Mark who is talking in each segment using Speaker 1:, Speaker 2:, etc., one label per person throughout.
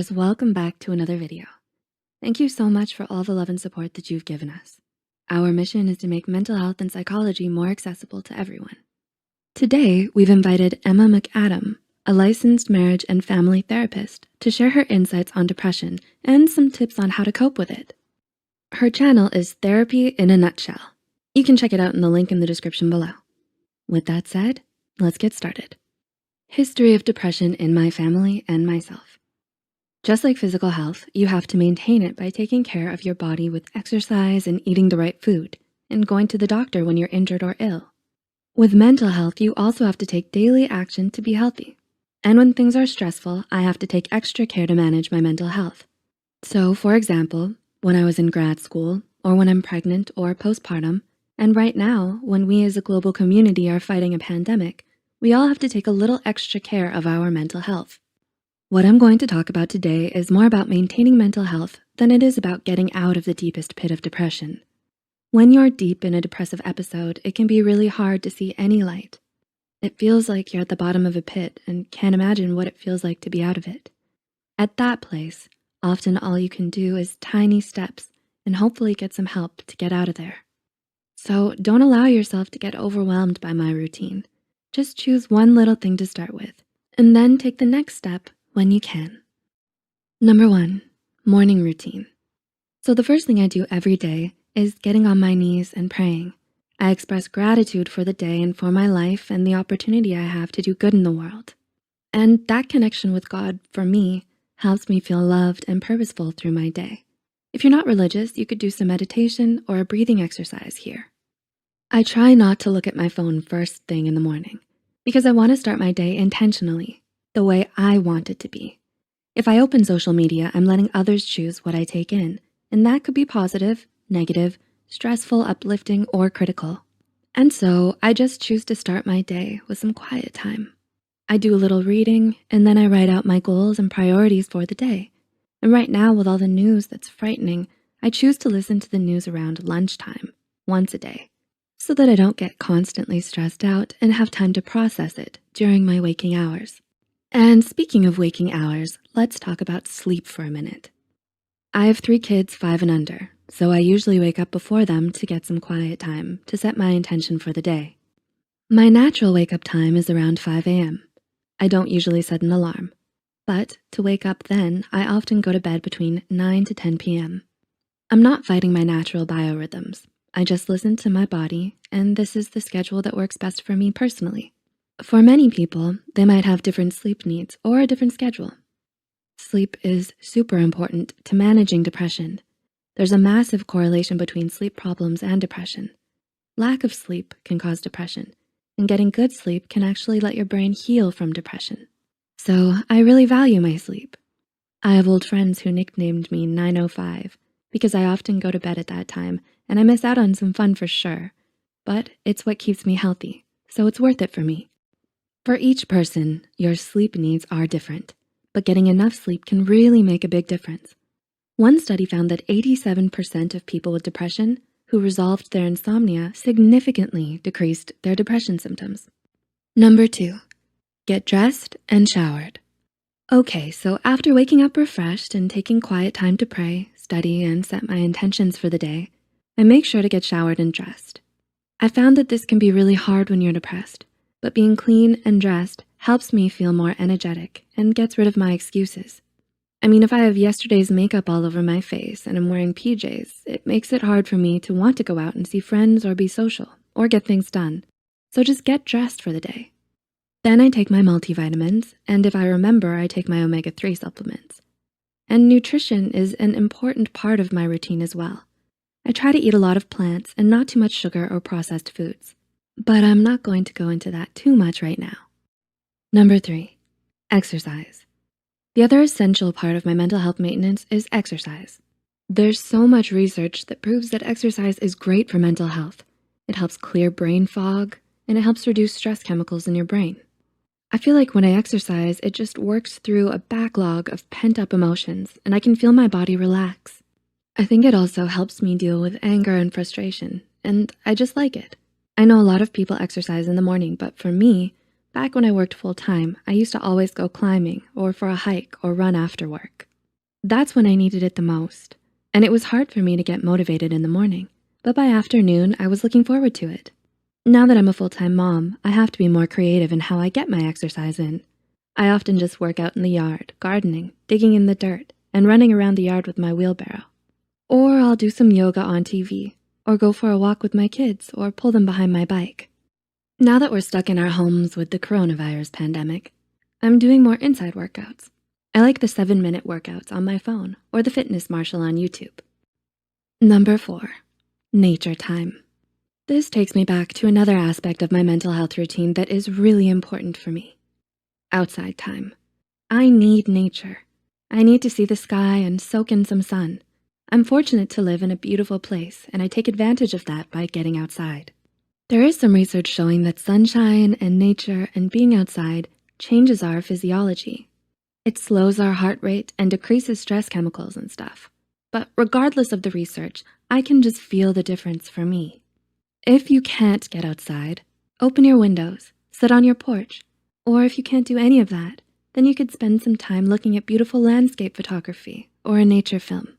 Speaker 1: Welcome back to another video. Thank you so much for all the love and support that you've given us. Our mission is to make mental health and psychology more accessible to everyone. Today, we've invited Emma McAdam, a licensed marriage and family therapist, to share her insights on depression and some tips on how to cope with it. Her channel is Therapy in a Nutshell. You can check it out in the link in the description below. With that said, let's get started. History of depression in my family and myself. Just like physical health, you have to maintain it by taking care of your body with exercise and eating the right food and going to the doctor when you're injured or ill. With mental health, you also have to take daily action to be healthy. And when things are stressful, I have to take extra care to manage my mental health. So for example, when I was in grad school or when I'm pregnant or postpartum, and right now, when we as a global community are fighting a pandemic, we all have to take a little extra care of our mental health. What I'm going to talk about today is more about maintaining mental health than it is about getting out of the deepest pit of depression. When you're deep in a depressive episode, it can be really hard to see any light. It feels like you're at the bottom of a pit and can't imagine what it feels like to be out of it. At that place, often all you can do is tiny steps and hopefully get some help to get out of there. So don't allow yourself to get overwhelmed by my routine. Just choose one little thing to start with and then take the next step when you can. Number 1, morning routine. So the first thing I do every day is getting on my knees and praying. I express gratitude for the day and for my life and the opportunity I have to do good in the world. And that connection with God, for me, helps me feel loved and purposeful through my day. If you're not religious, you could do some meditation or a breathing exercise here. I try not to look at my phone first thing in the morning because I want to start my day intentionally, the way I want it to be. If I open social media, I'm letting others choose what I take in, and that could be positive, negative, stressful, uplifting, or critical. And so I just choose to start my day with some quiet time. I do a little reading, and then I write out my goals and priorities for the day. And right now, with all the news that's frightening, I choose to listen to the news around lunchtime, once a day, so that I don't get constantly stressed out and have time to process it during my waking hours. And speaking of waking hours, let's talk about sleep for a minute. I have 3 kids, 5 and under, so I usually wake up before them to get some quiet time to set my intention for the day. My natural wake up time is around 5 a.m. I don't usually set an alarm, but to wake up then, I often go to bed between 9 to 10 p.m. I'm not fighting my natural biorhythms. I just listen to my body, and this is the schedule that works best for me personally. For many people, they might have different sleep needs or a different schedule. Sleep is super important to managing depression. There's a massive correlation between sleep problems and depression. Lack of sleep can cause depression, and getting good sleep can actually let your brain heal from depression. So I really value my sleep. I have old friends who nicknamed me 905 because I often go to bed at that time and I miss out on some fun for sure, but it's what keeps me healthy, so it's worth it for me. For each person, your sleep needs are different, but getting enough sleep can really make a big difference. One study found that 87% of people with depression who resolved their insomnia significantly decreased their depression symptoms. Number 2, get dressed and showered. Okay, so after waking up refreshed and taking quiet time to pray, study, and set my intentions for the day, I make sure to get showered and dressed. I found that this can be really hard when you're depressed, but being clean and dressed helps me feel more energetic and gets rid of my excuses. I mean, if I have yesterday's makeup all over my face and I'm wearing PJs, it makes it hard for me to want to go out and see friends or be social or get things done. So just get dressed for the day. Then I take my multivitamins, and if I remember, I take my omega-3 supplements. And nutrition is an important part of my routine as well. I try to eat a lot of plants and not too much sugar or processed foods, but I'm not going to go into that too much right now. Number 3, exercise. The other essential part of my mental health maintenance is exercise. There's so much research that proves that exercise is great for mental health. It helps clear brain fog, and it helps reduce stress chemicals in your brain. I feel like when I exercise, it just works through a backlog of pent-up emotions, and I can feel my body relax. I think it also helps me deal with anger and frustration, and I just like it. I know a lot of people exercise in the morning, but for me, back when I worked full-time, I used to always go climbing or for a hike or run after work. That's when I needed it the most. And it was hard for me to get motivated in the morning, but by afternoon, I was looking forward to it. Now that I'm a full-time mom, I have to be more creative in how I get my exercise in. I often just work out in the yard, gardening, digging in the dirt, and running around the yard with my wheelbarrow. Or I'll do some yoga on TV, or go for a walk with my kids, or pull them behind my bike. Now that we're stuck in our homes with the coronavirus pandemic, I'm doing more inside workouts. I like the 7-minute workouts on my phone or the Fitness Marshal on YouTube. Number 4, nature time. This takes me back to another aspect of my mental health routine that is really important for me. Outside time. I need nature. I need to see the sky and soak in some sun. I'm fortunate to live in a beautiful place, and I take advantage of that by getting outside. There is some research showing that sunshine and nature and being outside changes our physiology. It slows our heart rate and decreases stress chemicals and stuff. But regardless of the research, I can just feel the difference for me. If you can't get outside, open your windows, sit on your porch, or if you can't do any of that, then you could spend some time looking at beautiful landscape photography or a nature film.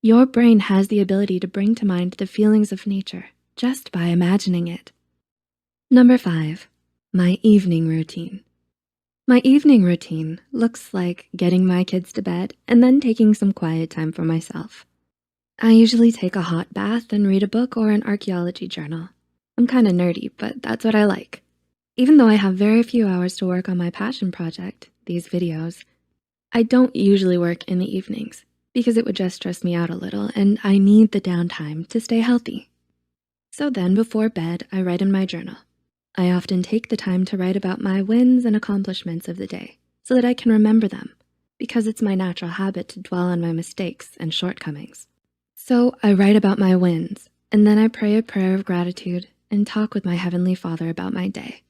Speaker 1: Your brain has the ability to bring to mind the feelings of nature just by imagining it. Number 5, my evening routine. My evening routine looks like getting my kids to bed and then taking some quiet time for myself. I usually take a hot bath and read a book or an archaeology journal. I'm kinda nerdy, but that's what I like. Even though I have very few hours to work on my passion project, these videos, I don't usually work in the evenings because it would just stress me out a little and I need the downtime to stay healthy. So then before bed, I write in my journal. I often take the time to write about my wins and accomplishments of the day so that I can remember them because it's my natural habit to dwell on my mistakes and shortcomings. So I write about my wins and then I pray a prayer of gratitude and talk with my Heavenly Father about my day.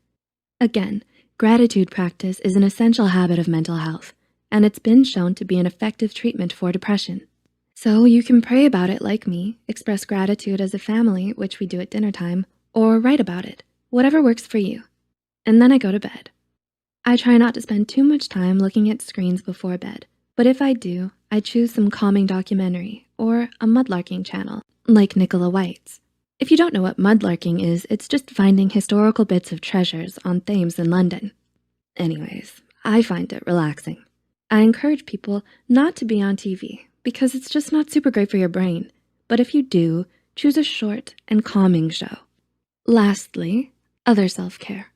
Speaker 1: Again, gratitude practice is an essential habit of mental health, and it's been shown to be an effective treatment for depression. So you can pray about it like me, express gratitude as a family, which we do at dinner time, or write about it, whatever works for you. And then I go to bed. I try not to spend too much time looking at screens before bed, but if I do, I choose some calming documentary or a mudlarking channel, like Nicola White's. If you don't know what mudlarking is, it's just finding historical bits of treasures on Thames in London. Anyways, I find it relaxing. I encourage people not to be on TV because it's just not super great for your brain. But if you do, choose a short and calming show. Lastly, other self-care.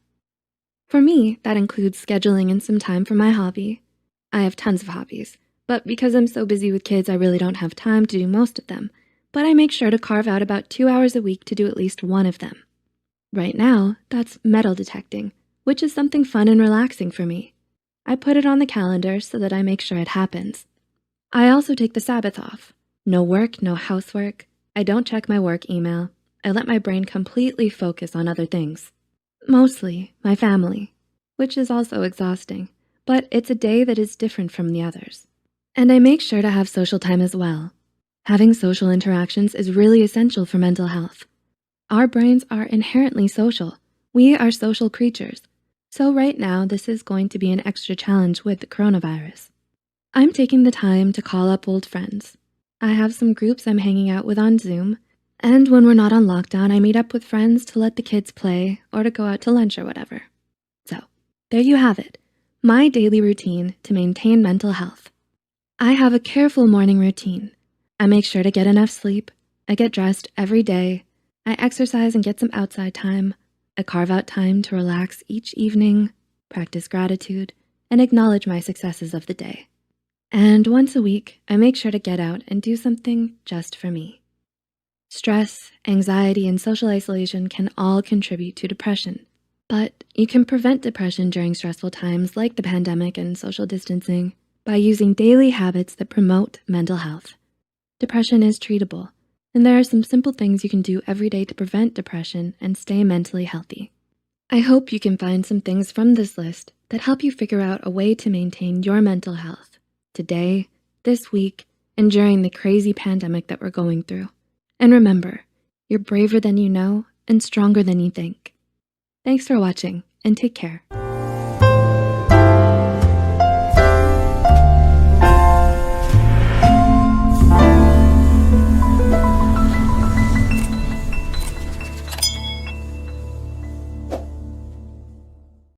Speaker 1: For me, that includes scheduling in some time for my hobby. I have tons of hobbies, but because I'm so busy with kids, I really don't have time to do most of them. But I make sure to carve out about 2 hours a week to do at least one of them. Right now, that's metal detecting, which is something fun and relaxing for me. I put it on the calendar so that I make sure it happens. I also take the Sabbath off. No work, no housework. I don't check my work email. I let my brain completely focus on other things. Mostly my family, which is also exhausting, but it's a day that is different from the others. And I make sure to have social time as well. Having social interactions is really essential for mental health. Our brains are inherently social. We are social creatures. So right now, this is going to be an extra challenge with the coronavirus. I'm taking the time to call up old friends. I have some groups I'm hanging out with on Zoom, and when we're not on lockdown, I meet up with friends to let the kids play or to go out to lunch or whatever. So there you have it, my daily routine to maintain mental health. I have a careful morning routine. I make sure to get enough sleep. I get dressed every day. I exercise and get some outside time. I carve out time to relax each evening, practice gratitude, and acknowledge my successes of the day. And once a week, I make sure to get out and do something just for me. Stress, anxiety, and social isolation can all contribute to depression, but you can prevent depression during stressful times like the pandemic and social distancing by using daily habits that promote mental health. Depression is treatable, and there are some simple things you can do every day to prevent depression and stay mentally healthy. I hope you can find some things from this list that help you figure out a way to maintain your mental health today, this week, and during the crazy pandemic that we're going through. And remember, you're braver than you know and stronger than you think. Thanks for watching, and take care.